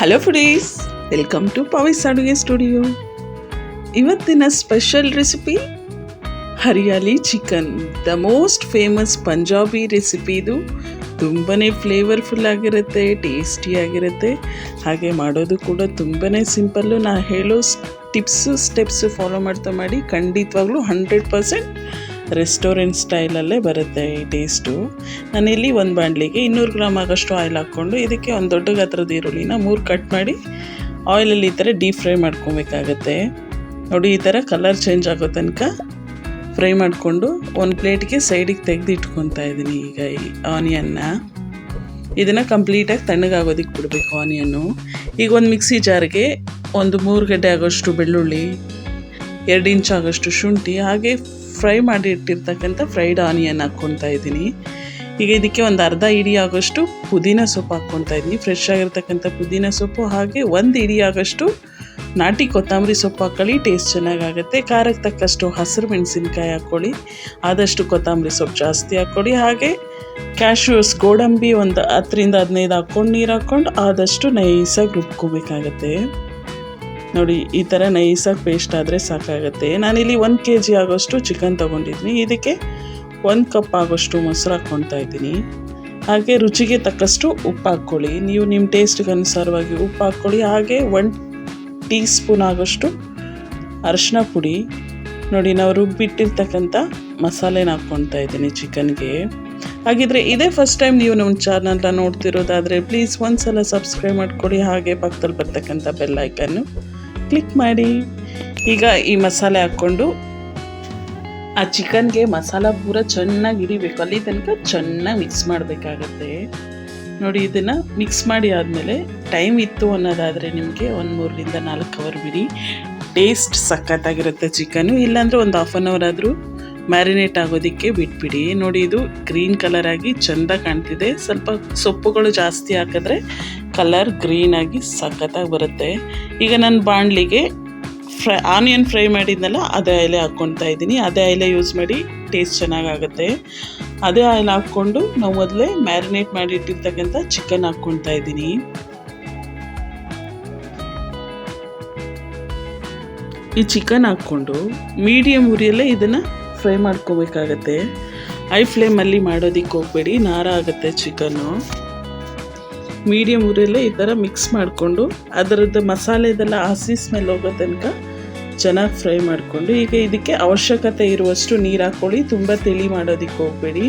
Hello foodies, welcome to ಪವಿಸ್ ಅಡುಗೆ studio. ಇವತ್ತಿನ special recipe hariyali chicken. The most famous Punjabi recipe ಇದು. ತುಂಬಾ ಫ್ಲೇವರ್ಫುಲ್ ಆಗಿರುತ್ತೆ, ಟೇಸ್ಟಿಯಾಗಿರುತ್ತೆ, ಹಾಗೆ ಮಾಡೋದು ಕೂಡ ತುಂಬಾ ಸಿಂಪಲ್ಲು. ನಾನು ಹೇಳೋ ಸ್ಟೆಪ್ಸು ಫಾಲೋ ಮಾಡ್ತಾ ಮಾಡಿ ಖಂಡಿತವಾಗ್ಲೂ 100% ರೆಸ್ಟೋರೆಂಟ್ ಸ್ಟೈಲಲ್ಲೇ ಬರುತ್ತೆ ಈ ಟೇಸ್ಟು. ನಾನಿಲ್ಲಿ ಒಂದು ಬಾಣಲಿಗೆ 200 ಗ್ರಾಮ್ ಆಗೋಷ್ಟು ಆಯಿಲ್ ಹಾಕ್ಕೊಂಡು ಇದಕ್ಕೆ ಒಂದು ದೊಡ್ಡ ಗಾತ್ರದ ಈರುಳ್ಳಿನ 3 ಕಟ್ ಮಾಡಿ ಆಯಿಲಲ್ಲಿ ಈ ಥರ ಡೀಪ್ ಫ್ರೈ ಮಾಡ್ಕೊಬೇಕಾಗತ್ತೆ. ನೋಡಿ, ಈ ಥರ ಕಲರ್ ಚೇಂಜ್ ಆಗೋ ತನಕ ಫ್ರೈ ಮಾಡಿಕೊಂಡು ಒಂದು ಪ್ಲೇಟ್ಗೆ ಸೈಡಿಗೆ ತೆಗೆದು ಇಟ್ಕೊತಾ ಇದ್ದೀನಿ. ಈಗ ಈ ಆನಿಯನ್ನ ಇದನ್ನು ಕಂಪ್ಲೀಟಾಗಿ ತಣ್ಣಗಾಗೋದಕ್ಕೆ ಬಿಡಬೇಕು ಆನಿಯನ್ನು. ಈಗ ಒಂದು ಮಿಕ್ಸಿ ಜಾರ್ಗೆ ಒಂದು 3 ಗಡ್ಡೆ ಆಗೋಷ್ಟು ಬೆಳ್ಳುಳ್ಳಿ, 2 ಇಂಚ್ ಆಗೋಷ್ಟು ಶುಂಠಿ, ಹಾಗೆ ಫ್ರೈ ಮಾಡಿ ಇಟ್ಟಿರ್ತಕ್ಕಂಥ ಫ್ರೈಡ್ ಆನಿಯನ್ ಹಾಕ್ಕೊತಾ ಇದ್ದೀನಿ. ಈಗ ಇದಕ್ಕೆ ಒಂದು ಅರ್ಧ ಇಡಿ ಆಗೋಷ್ಟು ಪುದೀನ ಸೊಪ್ಪು ಹಾಕ್ಕೊತಾ ಇದ್ದೀನಿ, ಫ್ರೆಶ್ ಆಗಿರ್ತಕ್ಕಂಥ ಪುದೀನ ಸೊಪ್ಪು. ಹಾಗೆ 1 ಇಡಿ ಆಗೋಷ್ಟು ನಾಟಿ ಕೊತ್ತಂಬರಿ ಸೊಪ್ಪು ಹಾಕ್ಕೊಳ್ಳಿ, ಟೇಸ್ಟ್ ಚೆನ್ನಾಗಾಗುತ್ತೆ. ಖಾರಕ್ಕೆ ತಕ್ಕಷ್ಟು ಹಸಿರು ಮೆಣಸಿನ್ಕಾಯಿ ಹಾಕ್ಕೊಳ್ಳಿ, ಆದಷ್ಟು ಕೊತ್ತಂಬರಿ ಸೊಪ್ಪು ಜಾಸ್ತಿ ಹಾಕ್ಕೊಳ್ಳಿ. ಹಾಗೆ ಕ್ಯಾಶ್ಯೂಸ್, ಗೋಡಂಬಿ ಒಂದು 10ರಿಂದ 15 ಹಾಕ್ಕೊಂಡು ನೀರು ಹಾಕ್ಕೊಂಡು ಆದಷ್ಟು ನೈಸಾಗಿ ರುಬ್ಕೋಬೇಕಾಗತ್ತೆ. ನೋಡಿ, ಈ ಥರ ನೈಸಾಗಿ ಪೇಸ್ಟ್ ಆದರೆ ಸಾಕಾಗುತ್ತೆ. ನಾನಿಲ್ಲಿ 1 kg ಆಗೋಷ್ಟು ಚಿಕನ್ ತೊಗೊಂಡಿದ್ದೀನಿ. ಇದಕ್ಕೆ 1 ಕಪ್ ಆಗೋಷ್ಟು ಮೊಸರು ಹಾಕ್ಕೊತಾ ಇದ್ದೀನಿ. ಹಾಗೆ ರುಚಿಗೆ ತಕ್ಕಷ್ಟು ಉಪ್ಪು ಹಾಕ್ಕೊಳ್ಳಿ, ನೀವು ನಿಮ್ಮ ಟೇಸ್ಟ್ಗೆ ಅನುಸಾರವಾಗಿ ಉಪ್ಪು ಹಾಕ್ಕೊಳ್ಳಿ. ಹಾಗೆ 1 ಟೀ ಸ್ಪೂನ್ ಆಗೋಷ್ಟು ಅರಿಶಿನ ಪುಡಿ. ನೋಡಿ, ನಾವು ರುಬ್ಬಿಟ್ಟಿರ್ತಕ್ಕಂಥ ಮಸಾಲೆನ ಹಾಕ್ಕೊತಾ ಇದ್ದೀನಿ ಚಿಕನ್ಗೆ. ಹಾಗಿದ್ರೆ ಇದೇ ಫಸ್ಟ್ ಟೈಮ್ ನೀವು ನಮ್ಮ ಚಾನಲ್ನ ನೋಡ್ತಿರೋದಾದರೆ ಪ್ಲೀಸ್ ಒಂದ್ಸಲ ಸಬ್ಸ್ಕ್ರೈಬ್ ಮಾಡ್ಕೊಳ್ಳಿ. ಹಾಗೆ ಪಕ್ಕದಲ್ಲಿ ಬರ್ತಕ್ಕಂಥ ಬೆಲ್ ಐಕನ್ನು ಕ್ಲಿಕ್ ಮಾಡಿ. ಈಗ ಈ ಮಸಾಲೆ ಹಾಕ್ಕೊಂಡು ಆ ಚಿಕನ್ಗೆ ಮಸಾಲ ಪೂರ ಚೆನ್ನಾಗಿ ಹಿಡಿಬೇಕು, ಅಲ್ಲಿ ತನಕ ಚೆನ್ನಾಗಿ ಮಿಕ್ಸ್ ಮಾಡಬೇಕಾಗತ್ತೆ. ನೋಡಿ, ಇದನ್ನು ಮಿಕ್ಸ್ ಮಾಡಿ ಆದಮೇಲೆ ಟೈಮ್ ಇತ್ತು ಅನ್ನೋದಾದರೆ ನಿಮಗೆ ಒಂದು 3ರಿಂದ 4 ಅವರ್ ಬಿಡಿ, ಟೇಸ್ಟ್ ಸಖತ್ತಾಗಿರುತ್ತೆ ಚಿಕನ್ನು. ಇಲ್ಲಾಂದರೆ ಒಂದು 1/2 ಅವರ್ ಆದರೂ ಮ್ಯಾರಿನೇಟ್ ಆಗೋದಕ್ಕೆ ಬಿಟ್ಬಿಡಿ. ನೋಡಿ, ಇದು ಗ್ರೀನ್ ಕಲರ್ ಆಗಿ ಚೆಂದ ಕಾಣ್ತಿದೆ. ಸ್ವಲ್ಪ ಸೊಪ್ಪುಗಳು ಜಾಸ್ತಿ ಹಾಕಿದ್ರೆ ಕಲರ್ ಗ್ರೀನಾಗಿ ಸಖತ್ತಾಗಿ ಬರುತ್ತೆ. ಈಗ ನಾನು ಬಾಣಲಿಗೆ ಆನಿಯನ್ ಫ್ರೈ ಮಾಡಿದ್ನಲ್ಲ, ಅದೇ ಆಯಿಲೆ ಹಾಕ್ಕೊತಾ ಇದ್ದೀನಿ. ಅದೇ ಆಯಿಲೆ ಯೂಸ್ ಮಾಡಿ ಟೇಸ್ಟ್ ಚೆನ್ನಾಗಾಗುತ್ತೆ. ಅದೇ ಆಯಿಲ್ ಹಾಕ್ಕೊಂಡು ನಾವು ಮೊದಲೇ ಮ್ಯಾರಿನೇಟ್ ಮಾಡಿ ಇಟ್ಟಿರ್ತಕ್ಕಂಥ ಚಿಕನ್ ಹಾಕ್ಕೊತಾ ಇದ್ದೀನಿ. ಈ ಚಿಕನ್ ಹಾಕ್ಕೊಂಡು ಮೀಡಿಯಮ್ ಉರಿಯಲ್ಲೇ ಇದನ್ನು ಫ್ರೈ ಮಾಡ್ಕೋಬೇಕಾಗತ್ತೆ. ಹೈ ಫ್ಲೇಮಲ್ಲಿ ಮಾಡೋದಕ್ಕೆ ಹೋಗಬೇಡಿ, ನಾರ ಆಗುತ್ತೆ ಚಿಕನ್ನು. ಮೀಡಿಯಮ್ ಉರಿಯಲ್ಲೇ ಈ ಥರ ಮಿಕ್ಸ್ ಮಾಡಿಕೊಂಡು ಅದರದ್ದು ಮಸಾಲೆದೆಲ್ಲ ಹಸಿ ಸ್ಮೆಲ್ ಹೋಗೋ ತನಕ ಚೆನ್ನಾಗಿ ಫ್ರೈ ಮಾಡಿಕೊಂಡು ಈಗ ಇದಕ್ಕೆ ಅವಶ್ಯಕತೆ ಇರುವಷ್ಟು ನೀರು ಹಾಕ್ಕೊಳ್ಳಿ. ತುಂಬ ತಿಳಿ ಮಾಡೋದಕ್ಕೆ ಹೋಗಬೇಡಿ.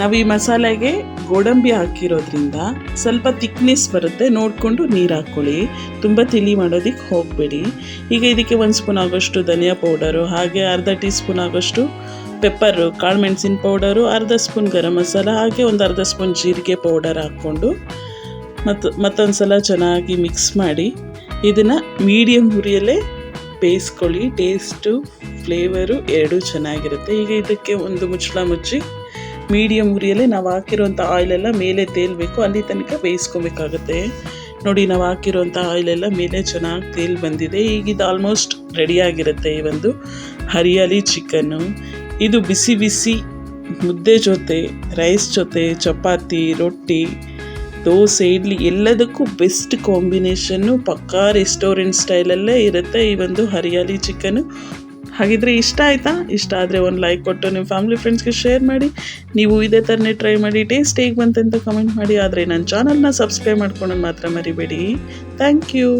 ನಾವು ಈ ಮಸಾಲೆಗೆ ಗೋಡಂಬಿ ಹಾಕಿರೋದ್ರಿಂದ ಸ್ವಲ್ಪ ತಿಕ್ನೆಸ್ ಬರುತ್ತೆ, ನೋಡಿಕೊಂಡು ನೀರು ಹಾಕ್ಕೊಳ್ಳಿ. ತುಂಬ ತಿಳಿ ಮಾಡೋದಕ್ಕೆ ಹೋಗಬೇಡಿ. ಈಗ ಇದಕ್ಕೆ 1 ಸ್ಪೂನ್ ಆಗೋಷ್ಟು ಧನಿಯಾ ಪೌಡರು, ಹಾಗೆ ಅರ್ಧ ಟೀ ಸ್ಪೂನ್ ಆಗೋಷ್ಟು ಪೆಪ್ಪರು, ಕಾಳು ಮೆಣಸಿನ ಪೌಡರು, ಅರ್ಧ ಸ್ಪೂನ್ ಗರಂ ಮಸಾಲ, ಹಾಗೆ ಒಂದು ಅರ್ಧ ಸ್ಪೂನ್ ಜೀರಿಗೆ ಪೌಡರ್ ಹಾಕ್ಕೊಂಡು ಮತ್ತೊಂದು ಸಲ ಚೆನ್ನಾಗಿ ಮಿಕ್ಸ್ ಮಾಡಿ ಇದನ್ನು ಮೀಡಿಯಮ್ ಉರಿಯಲ್ಲೇ ಬೇಯಿಸ್ಕೊಳ್ಳಿ. ಟೇಸ್ಟು ಫ್ಲೇವರು ಎರಡೂ ಚೆನ್ನಾಗಿರುತ್ತೆ. ಈಗ ಇದಕ್ಕೆ ಒಂದು ಮುಚ್ಚಳ ಮುಚ್ಚಿ ಮೀಡಿಯಮ್ ಉರಿಯಲ್ಲೇ ನಾವು ಹಾಕಿರೋಂಥ ಆಯಿಲೆಲ್ಲ ಮೇಲೆ ತೇಲಬೇಕು, ಅಲ್ಲಿ ತನಕ ಬೇಯಿಸ್ಕೊಬೇಕಾಗತ್ತೆ. ನೋಡಿ, ನಾವು ಹಾಕಿರೋಂಥ ಆಯಿಲೆಲ್ಲ ಮೇಲೆ ಚೆನ್ನಾಗಿ ತೇಲ್ ಬಂದಿದೆ. ಈಗ ಇದು ಆಲ್ಮೋಸ್ಟ್ ರೆಡಿಯಾಗಿರುತ್ತೆ ಈ ಒಂದು ಹರಿಯಾಲಿ ಚಿಕನ್ನು. ಇದು ಬಿಸಿ ಬಿಸಿ ಮುದ್ದೆ ಜೊತೆ, ರೈಸ್ ಜೊತೆ, ಚಪಾತಿ, ರೊಟ್ಟಿ, ದೋಸೆ, ಇಡ್ಲಿ ಎಲ್ಲದಕ್ಕೂ ಬೆಸ್ಟ್ ಕಾಂಬಿನೇಷನ್ನು. ಪಕ್ಕಾ ರೆಸ್ಟೋರೆಂಟ್ ಸ್ಟೈಲಲ್ಲೇ ಇರುತ್ತೆ ಈ ಒಂದು ಹರಿಯಾಲಿ ಚಿಕನ್ನು. ಹಾಗಿದ್ರೆ ಇಷ್ಟ ಆಯಿತಾ? ಇಷ್ಟ ಆದರೆ ಒಂದು ಲೈಕ್ ಕೊಟ್ಟು ನಿಮ್ಮ ಫ್ಯಾಮಿಲಿ ಫ್ರೆಂಡ್ಸ್ಗೆ ಶೇರ್ ಮಾಡಿ. ನೀವು ಇದೇ ಥರನೇ ಟ್ರೈ ಮಾಡಿ, ಟೇಸ್ಟ್ ಹೇಗೆ ಬಂತಂತ ಕಮೆಂಟ್ ಮಾಡಿ. ಆದರೆ ನನ್ನ ಚಾನಲ್ನ ಸಬ್ಸ್ಕ್ರೈಬ್ ಮಾಡ್ಕೊಂಡು ಮಾತ್ರ ಮರಿಬೇಡಿ. Thank you.